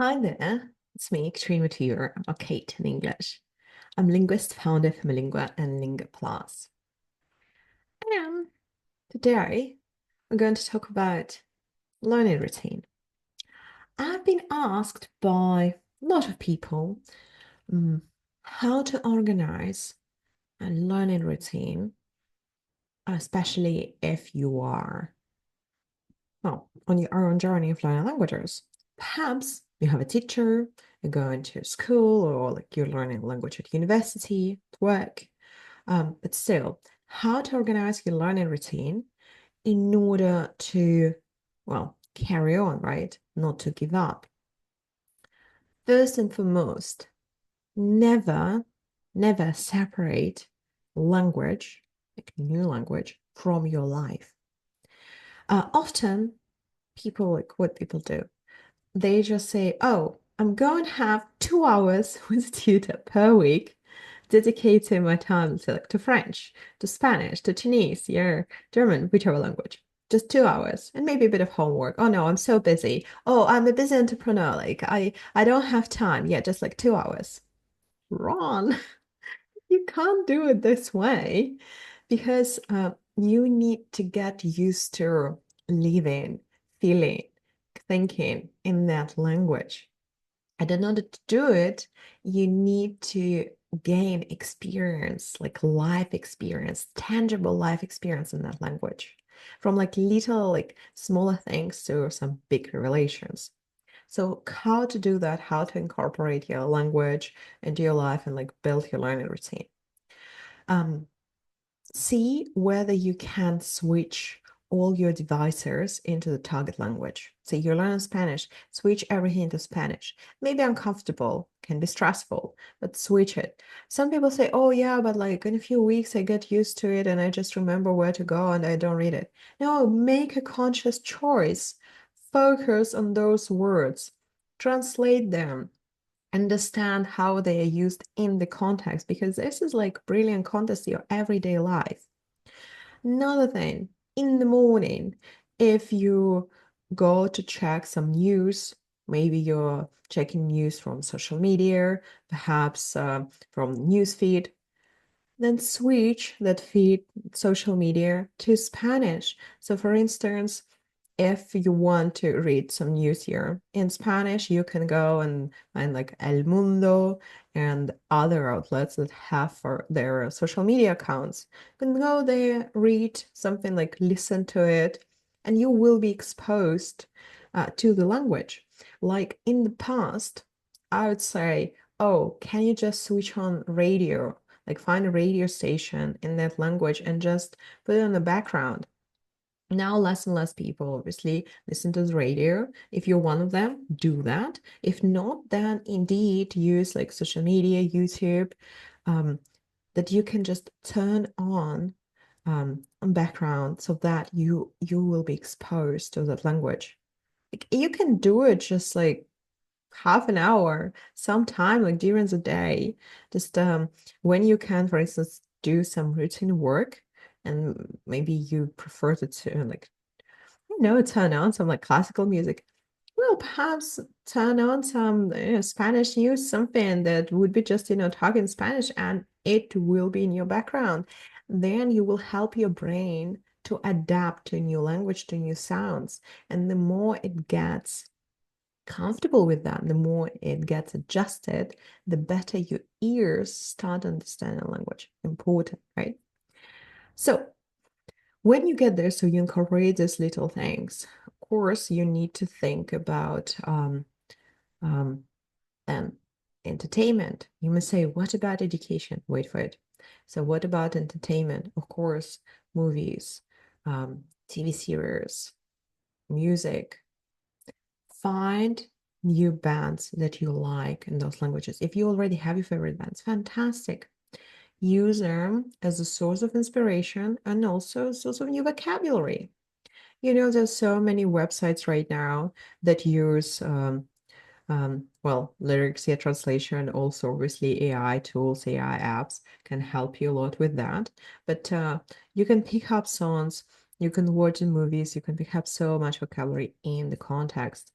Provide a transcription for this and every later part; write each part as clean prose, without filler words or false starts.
Hi there, it's me, Katrina Mature, or Kate in English. I'm linguist founder of Lingua and Lingua Plus. And today we're going to talk about learning routine. I've been asked by a lot of people um, how to organize a learning routine, especially if you are, well, on your own journey of learning languages. Perhaps you have a teacher, you're going to school, or like you're learning language at university, at work. But still, how to organize your learning routine in order to, well, carry on, right? Not to give up. First and foremost, never, never separate language, like new language, from your life. Often, people like what people do, they just say, oh, I'm going to have 2 hours with a tutor per week, dedicating my time to like to French, to Spanish, to Chinese, yeah, German, whichever language. Just 2 hours and maybe a bit of homework. Oh no, I'm so busy. Oh, I'm a busy entrepreneur. Like I don't have time. Yeah, just like 2 hours. Wrong. You can't do it this way because you need to get used to living, feeling, thinking in that language. And in order to do it, you need to gain experience, like life experience, tangible life experience in that language, from like little, like smaller things to some bigger relations. So, how to do that, how to incorporate your language into your life and like build your learning routine. Um, See whether you can switch all your devices into the target language. So you're learning Spanish, switch everything into Spanish. Maybe uncomfortable, can be stressful, but switch it. Some people say, oh yeah, but like in a few weeks I get used to it and I just remember where to go and I don't read it. No, make a conscious choice. Focus on those words, translate them, understand how they are used in the context because this is like brilliant context to your everyday life. Another thing, in the morning, if you go to check some news, maybe you're checking news from social media, perhaps from newsfeed, then switch that feed social media to Spanish. So, for instance, if you want to read some news here in Spanish, you can go and find like El Mundo and other outlets that have for their social media accounts. You can go there, read something like listen to it, and you will be exposed to the language. Like in the past, I would say, oh, can you just switch on radio? Like find a radio station in that language and just put it on the background. Now, less and less people obviously listen to the radio. If you're one of them, do that. If not, then indeed use like social media, YouTube, um, that you can just turn on background so that you will be exposed to that language. Like you can do it just like half an hour, sometime like during the day, just when you can, for instance, do some routine work and maybe you prefer to like turn on some like classical music. Well, perhaps turn on some Spanish news, something that would be just, talking Spanish, and it will be in your background. Then you will help your brain to adapt to new language, to new sounds. And the more it gets comfortable with that, the more it gets adjusted, the better your ears start understanding language. Important, right? So when you get there, so you incorporate these little things. Of course, you need to think about um, and entertainment. You must say, what about education? Wait for it. So, what about entertainment? Of course, movies, TV series, music. Find new bands that you like in those languages. If you already have your favorite bands, fantastic. Use them as a source of inspiration and also a source of new vocabulary. There's so many websites right now that use well, lyrics, yeah, translation, also obviously AI tools, AI apps can help you a lot with that. But you can pick up songs, you can watch the movies, you can pick up so much vocabulary in the context.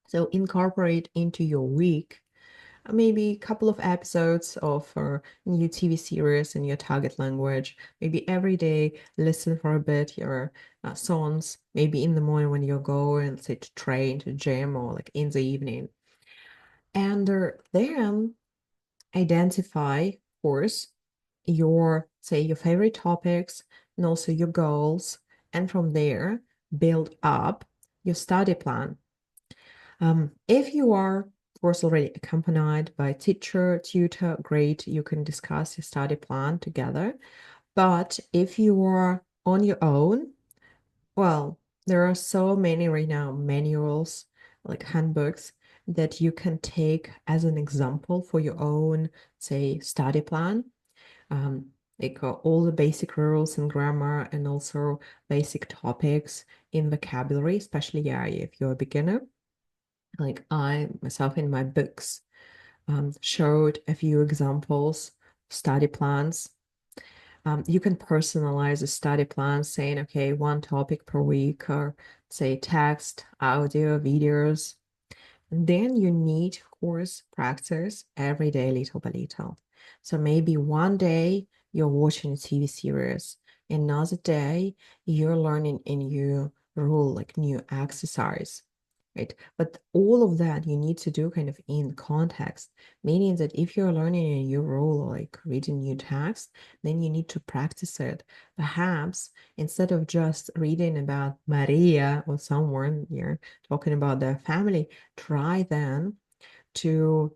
So incorporate into your week maybe a couple of episodes of a new TV series in your target language. Maybe every day, listen for a bit your songs. Maybe in the morning when you go and say to train, to gym, or like in the evening. And then identify, of course, your say your favorite topics and also your goals, and from there build up your study plan. If you are, of course, already accompanied by a teacher, tutor, great, you can discuss your study plan together. But if you are on your own, well, there are so many right now manuals, like handbooks, that you can take as an example for your own, say, study plan. Um, like all the basic rules and grammar and also basic topics in vocabulary, especially yeah, if you're a beginner. Like I myself in my books showed a few examples, study plans. You can personalize a study plan saying, okay, one topic per week, or say text, audio, videos. And then you need, of course, practice every day, little by little. So maybe one day you're watching a TV series, another day you're learning a new rule, like new exercise, right? But all of that you need to do kind of in context, meaning that if you're learning a new rule, like reading new text, then you need to practice it. Perhaps instead of just reading about Maria or someone you're talking about their family, try then to,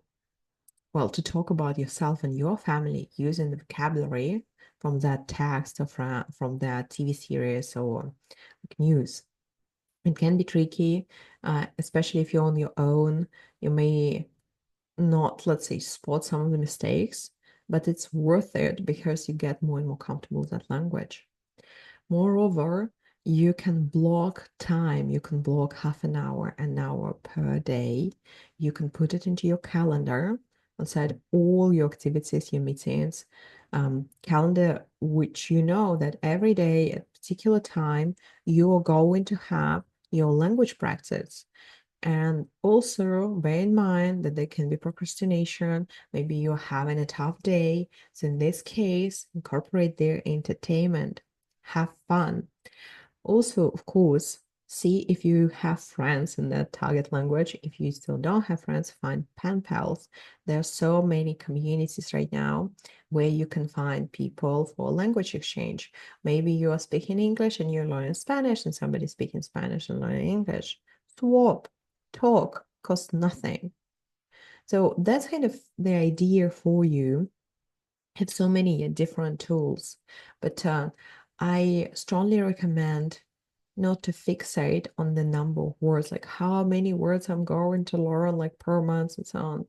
well, to talk about yourself and your family using the vocabulary from that text or from that TV series or like news. It can be tricky, especially if you're on your own. You may not, let's say, spot some of the mistakes, but it's worth it because you get more and more comfortable with that language. Moreover, you can block time. You can block half an hour per day. You can put it into your calendar outside all your activities, your meetings, calendar, which you know that every day at a particular time, you are going to have your language practice. And also bear in mind that there can be procrastination. Maybe you're having a tough day. So in this case, incorporate their entertainment. Have fun. Also, of course, see if you have friends in that target language. If you still don't have friends, find pen pals. There are so many communities right now where you can find people for language exchange. Maybe you are speaking English and you're learning Spanish, and somebody's speaking Spanish and learning English. Swap, talk, costs nothing. So that's kind of the idea for you. Have so many different tools, but I strongly recommend not to fixate on the number of words, like how many words I'm going to learn, like per month and so on.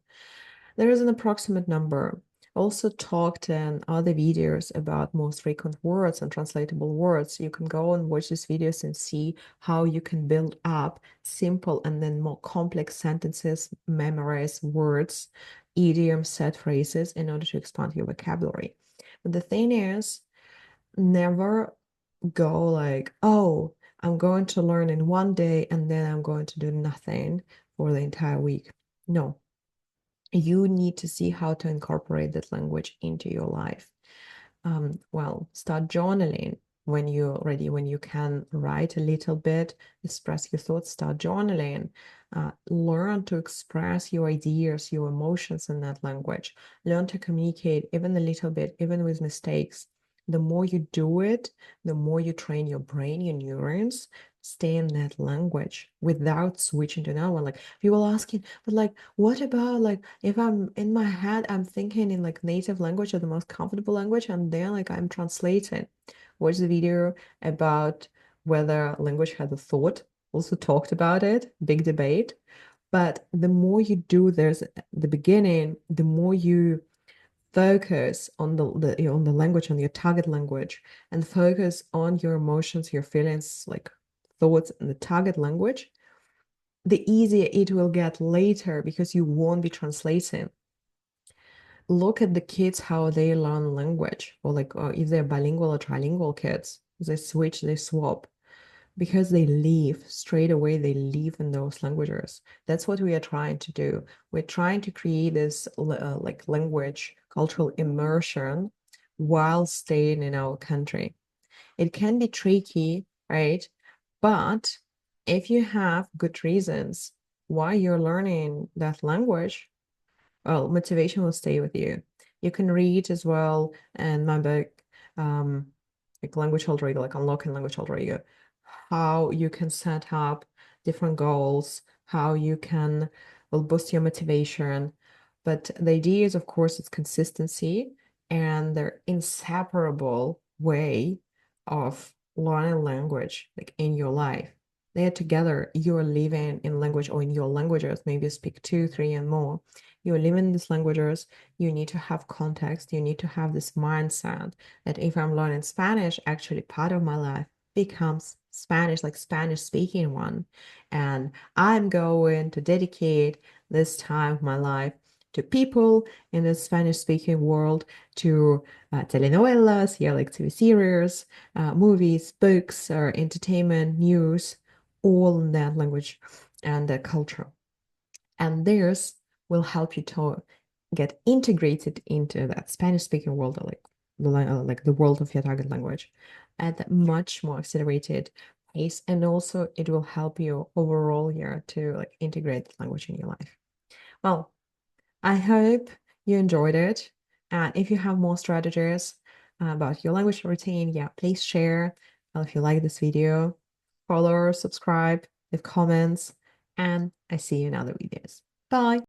There is an approximate number. Also talked in other videos about most frequent words and translatable words. You can go and watch these videos and see how you can build up simple and then more complex sentences, memorize words, idioms, set phrases in order to expand your vocabulary. But the thing is, never go like, oh, I'm going to learn in one day and then I'm going to do nothing for the entire week. No, you need to see how to incorporate that language into your life. Well, start journaling when you're ready, when you can write a little bit, express your thoughts, start journaling. Learn to express your ideas, your emotions in that language. Learn to communicate even a little bit, even with mistakes. The more you do it, the more you train your brain, your neurons, stay in that language without switching to another one. Like people asking, but like, what about like if I'm in my head, I'm thinking in like native language or the most comfortable language, and then like I'm translating. Watch the video about whether language has a thought. Also talked about it, big debate. But the more you do there's the beginning, the more you focus on on the language, on your target language, and focus on your emotions, your feelings, like thoughts in the target language, the easier it will get later because you won't be translating. Look at the kids, how they learn language, or like if they're bilingual or trilingual kids, they switch, they swap. because they live straight away, they live in those languages. That's what we are trying to do. We're trying to create this like language cultural immersion while staying in our country. It can be tricky, right? But if you have good reasons why you're learning that language, well, motivation will stay with you. You can read as well, and my book, um, like Language Alter Ego, like Unlocking Language Alter Ego, how you can set up different goals, how you can, well, boost your motivation. But the idea is, of course, it's consistency, and they're inseparable way of learning language, like in your life. They are together. You're living in language or in your languages, maybe you speak two, three, and more. You're living in these languages. You need to have context. You need to have this mindset that if I'm learning Spanish, actually part of my life becomes Spanish, like Spanish speaking one. And I'm going to dedicate this time of my life to people in the Spanish speaking world, to telenovelas, yeah, like TV series, movies, books, or entertainment, news, all in that language and culture. And this will help you to get integrated into that Spanish speaking world, or like the world of your target language at a much more accelerated pace. And also it will help you overall here to like integrate the language in your life. Well, I hope you enjoyed it. And if you have more strategies about your language routine, yeah, please share. If you like this video, follow, subscribe, leave comments, and I see you in other videos. Bye.